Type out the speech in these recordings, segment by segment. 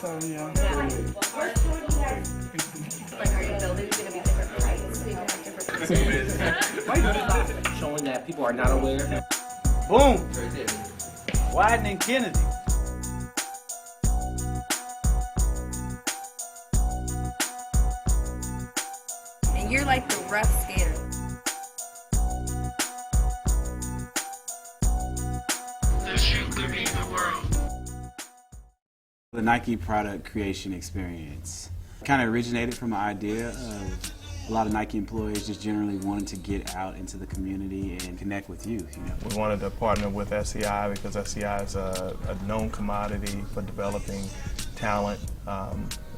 So, yeah. Like, are your buildings going to be different heights so you can have different Showing that people are not aware. Boom! Widening Kennedy. And you're like the rough skater. The Nike product creation experience kind of originated from an idea of a lot of Nike employees just generally wanting to get out into the community and connect with youth. We wanted to partner with SEI because SEI is a known commodity for developing talent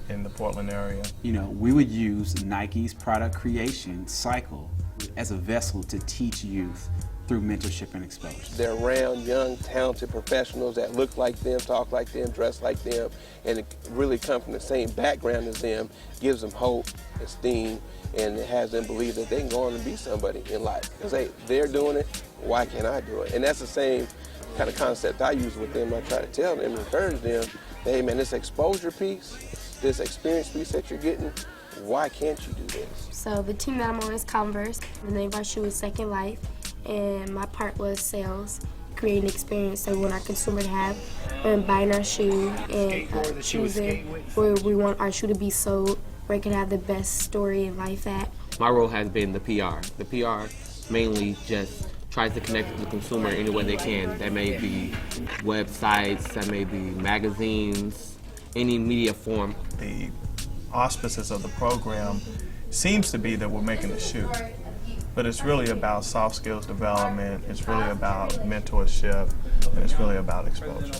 in the Portland area. We would use Nike's product creation cycle as a vessel to teach youth through mentorship and exposure. They're around young, talented professionals that look like them, talk like them, dress like them, and really come from the same background as them, gives them hope, esteem, and it has them believe that they can go on and be somebody in life. Because they're doing it, why can't I do it? And that's the same kind of concept I use with them. I try to tell them, encourage them, that, hey man, this exposure piece, this experience piece that you're getting, why can't you do this? So the team that I'm on is Converse. The name of our shoe is Second Life, and my part was sales, creating an experience that we want our consumer to have when buying our shoe and choosing where we want our shoe to be sold, where it can have the best story in life at. My role has been the PR. The PR mainly just tries to connect with the consumer any way they can. That may be websites, that may be magazines, any media form. The auspices of the program seems to be that we're making a shoe, but it's really about soft skills development, it's really about mentorship, and it's really about exposure.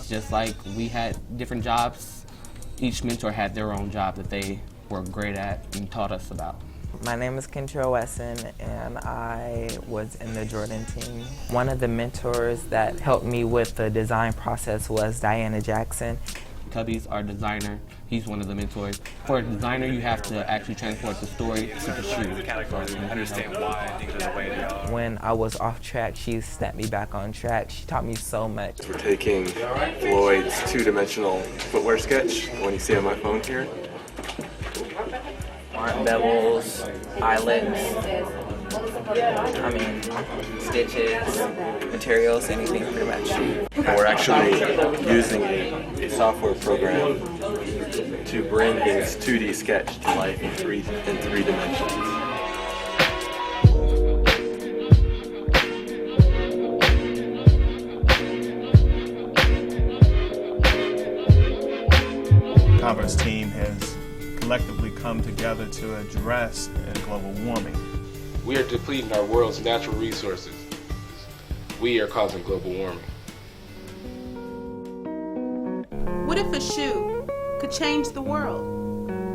Just like we had different jobs, each mentor had their own job that they were great at and taught us about. My name is Kentra Wesson, and I was in the Jordan team. One of the mentors that helped me with the design process was Diana Jackson. Cubby's our designer. He's one of the mentors. For a designer, you have to actually transport the story to the shoe. Categories and understand why things are the way they are. When I was off track, she snapped me back on track. She taught me so much. We're taking Floyd's two-dimensional footwear sketch, the one you see on my phone here. Aren't bevels, eyelets, stitches, materials, anything pretty much. We're actually using a software program to bring this 2D sketch to life in three dimensions. Converse team has collectively come together to address global warming. We are depleting our world's natural resources. We are causing global warming. What if a shoe could change the world?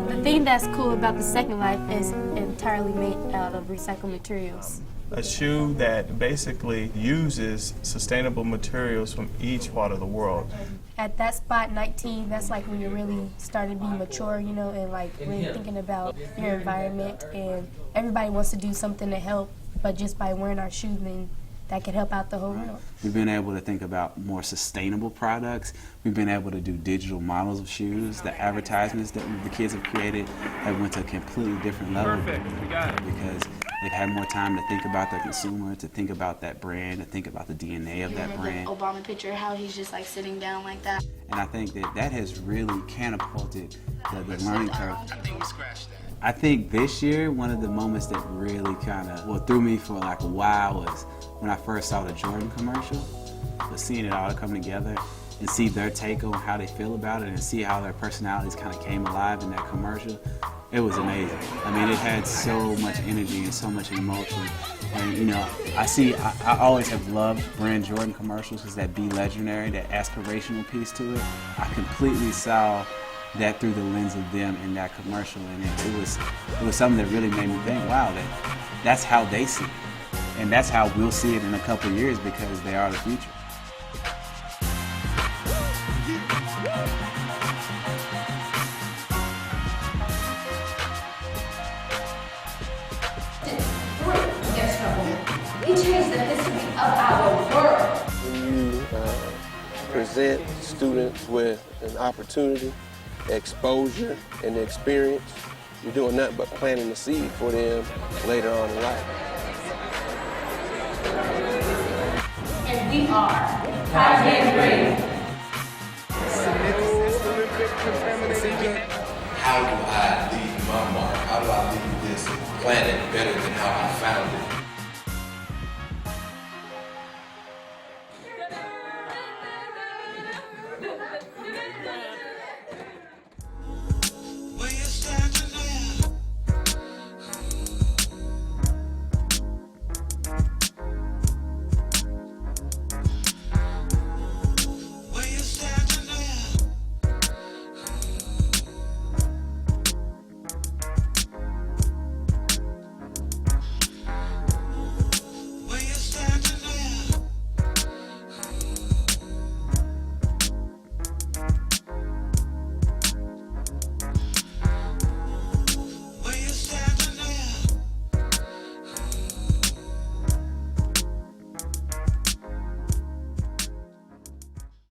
The thing that's cool about the Second Life is entirely made out of recycled materials. A shoe that basically uses sustainable materials from each part of the world. At that spot, 19, that's like when you're really starting to be mature, and like really thinking about your environment, and everybody wants to do something to help, but just by wearing our shoes, then that could help out the whole world. We've been able to think about more sustainable products. We've been able to do digital models of shoes. The advertisements that the kids have created have went to a completely different level. Perfect, we got it. Because they've had more time to think about their consumer, to think about that brand, to think about the DNA of that brand. The Obama picture, how he's just like sitting down like that. And I think that has really catapulted the learning curve. I think this year, one of the moments that really threw me for like a while was when I first saw the Jordan commercial. But seeing it all come together and see their take on how they feel about it and see how their personalities kind of came alive in that commercial, it was amazing. I mean, it had so much energy and so much emotion. And I always have loved brand Jordan commercials because that Be Legendary, that aspirational piece to it. I completely saw that through the lens of them in that commercial, and it was something that really made me think, wow, that's how they see it. And that's how we'll see it in a couple of years because they are the future. He changed the history of our world. When you present students with an opportunity, exposure, and experience, you're doing nothing but planting the seed for them later on in life. And we are Project Brave. How do I leave my mark? How do I leave this planet better than how I found it?